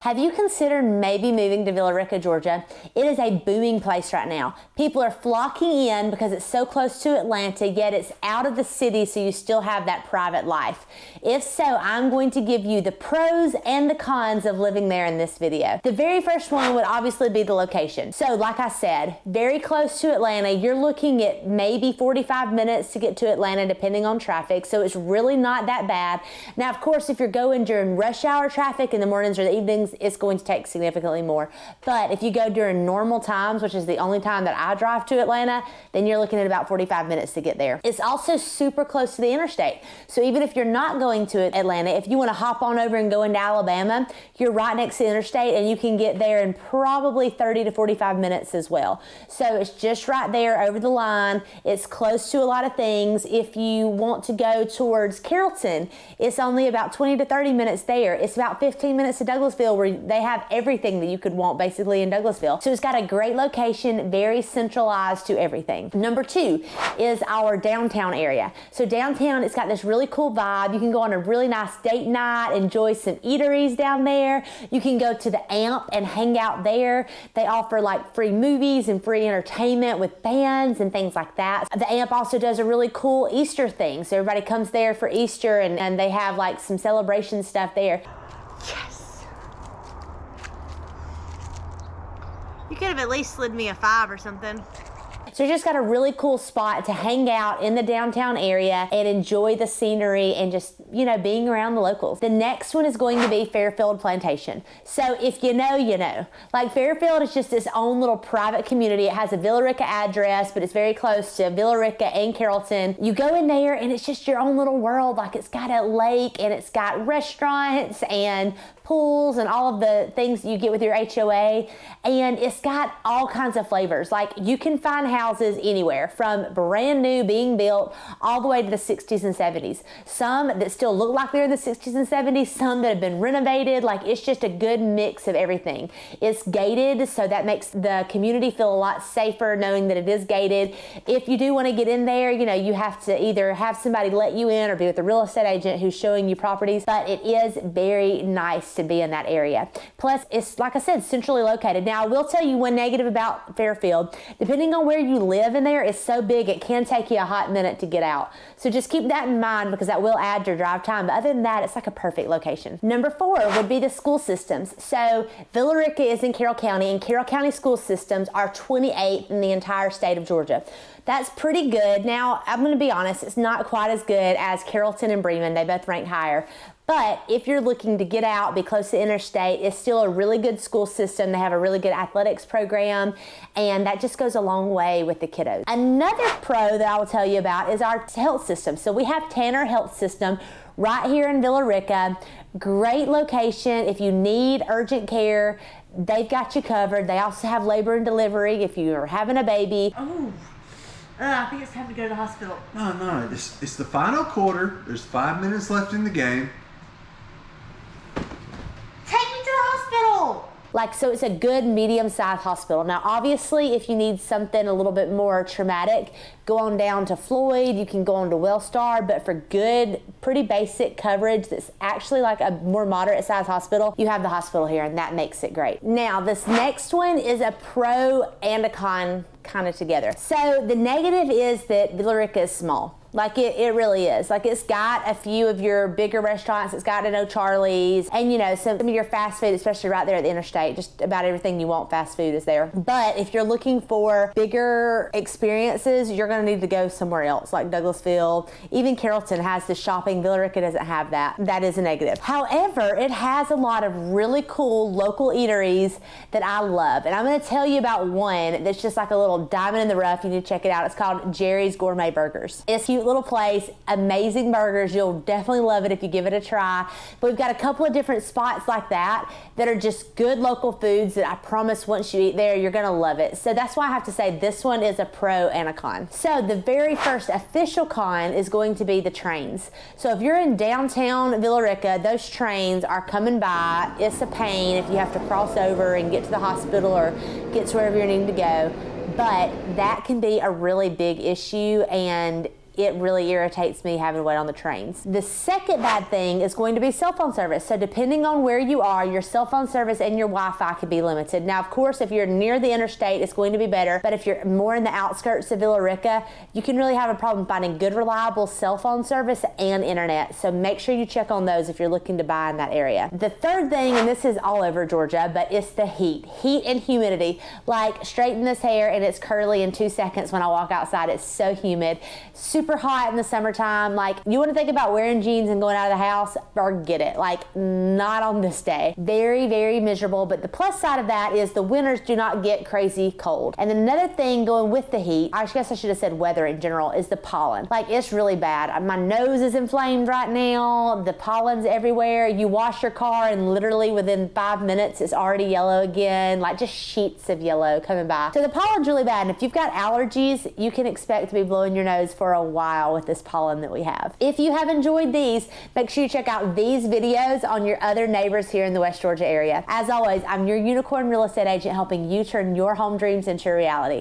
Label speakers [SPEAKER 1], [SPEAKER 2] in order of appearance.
[SPEAKER 1] Have you considered maybe moving to Villa RIca Georgia? It is a booming place right now. People are flocking in because it's so close to Atlanta, yet it's out of the city, so you still have that private life. If so, I'm going to give you the pros and the cons of living there in this video. The very first one would obviously be the location. So like I said, very close to Atlanta. You're looking at maybe 45 minutes to get to Atlanta depending on traffic, so it's really not that bad. Now, of course, if you're going during rush hour traffic in the mornings or the evenings, it's going to take significantly more. But if you go during normal times, which is the only time that I drive to Atlanta, then you're looking at about 45 minutes to get there. It's also super close to the interstate. So even if you're not going to Atlanta, if you want to hop on over and go into Alabama, you're right next to the interstate and you can get there in probably 30 to 45 minutes as well. So it's just right there over the line. It's close to a lot of things. If you want to go towards Carrollton, it's only about 20 to 30 minutes there. It's about 15 minutes to Douglasville, where they have everything that you could want basically in Douglasville. So it's got a great location, very centralized to everything. Number two is our downtown area. So downtown, it's got this really cool vibe. You can go on a really nice date night, enjoy some eateries down there. You can go to the Amp and hang out there. They offer like free movies and free entertainment with bands and things like that. The Amp also does a really cool Easter thing. So everybody comes there for Easter and they have like some celebration stuff there. Yes. You could have at least slid me a 5 or something. So you just got a really cool spot to hang out in the downtown area and enjoy the scenery and just, you know, being around the locals. The next one is going to be Fairfield Plantation. So if you know, you know. Like Fairfield is just its own little private community. It has a Villa RIca address, but it's very close to Villa RIca and Carrollton. You go in there and it's just your own little world. Like it's got a lake and it's got restaurants and pools and all of the things you get with your HOA, and it's got all kinds of flavors. Like you can find houses anywhere from brand new being built all the way to the 60s and 70s. Some that still look like they're in the 60s and 70s, some that have been renovated. Like it's just a good mix of everything. It's gated, so that makes the community feel a lot safer knowing that it is gated. If you do want to get in there, you know, you have to either have somebody let you in or be with a real estate agent who's showing you properties, but it is very nice to be in that area. Plus, it's, like I said, centrally located. Now, I will tell you one negative about Fairfield. Depending on where you live in there, it's so big, it can take you a hot minute to get out. So just keep that in mind because that will add your drive time. But other than that, it's like a perfect location. Number 4 would be the school systems. So Villa RIca is in Carroll County, and Carroll County school systems are 28th in the entire state of Georgia. That's pretty good. Now, I'm going to be honest, it's not quite as good as Carrollton and Bremen. They both rank higher. But if you're looking to get out, be close to interstate, it's still a really good school system. They have a really good athletics program, and that just goes a long way with the kiddos. Another pro that I will tell you about is our health system. So we have Tanner Health System right here in Villa RIca. Great location. If you need urgent care, they've got you covered. They also have labor and delivery if you are having a baby.
[SPEAKER 2] Oh. I think it's time to go to the hospital.
[SPEAKER 3] No, it's the final quarter. There's 5 minutes left in the game.
[SPEAKER 2] Take me to the hospital!
[SPEAKER 1] Like, so it's a good medium-sized hospital. Now, obviously, if you need something a little bit more traumatic, go on down to Floyd, you can go on to Wellstar, but for good, pretty basic coverage that's actually like a more moderate-sized hospital, you have the hospital here, and that makes it great. Now, this next one is a pro and a con kind of together. So the negative is that Villa RIca is small. Like it really is. Like it's got a few of your bigger restaurants. It's got an O'Charlie's and, you know, some of your fast food, especially right there at the interstate. Just about everything you want fast food is there. But if you're looking for bigger experiences, you're going to need to go somewhere else like Douglasville. Even Carrollton has the shopping. Villa RIca doesn't have that. That is a negative. However, it has a lot of really cool local eateries that I love. And I'm going to tell you about one that's just like a little diamond in the rough. You need to check it out. It's called Jerry's Gourmet Burgers. It's cute little place, amazing burgers. You'll definitely love it if you give it a try. But we've got a couple of different spots like that are just good local foods that I promise once you eat there, you're gonna love it. So that's why I have to say this one is a pro and a con. So the very first official con is going to be the trains. So if you're in downtown Villa RIca, those trains are coming by. It's a pain if you have to cross over and get to the hospital or get to wherever you need to go. But that can be a really big issue, and it really irritates me having to wait on the trains. The second bad thing is going to be cell phone service. So depending on where you are, your cell phone service and your Wi-Fi could be limited. Now, of course, if you're near the interstate, it's going to be better, but if you're more in the outskirts of Villa RIca, you can really have a problem finding good, reliable cell phone service and internet. So make sure you check on those if you're looking to buy in that area. The third thing, and this is all over Georgia, but it's the heat. Heat and humidity. Like, straighten this hair and it's curly in 2 seconds when I walk outside. It's so humid. Super hot in the summertime. Like, you want to think about wearing jeans and going out of the house? Forget it. Like, not on this day. Very, very miserable. But the plus side of that is the winters do not get crazy cold. And then another thing going with the heat, I guess I should have said weather in general, is the pollen. Like, it's really bad. My nose is inflamed right now. The pollen's everywhere. You wash your car and literally within 5 minutes it's already yellow again. Like, just sheets of yellow coming by. So the pollen's really bad. And if you've got allergies, you can expect to be blowing your nose for a while with this pollen that we have. If you have enjoyed these, make sure you check out these videos on your other neighbors here in the West Georgia area. As always, I'm your unicorn real estate agent helping you turn your home dreams into a reality.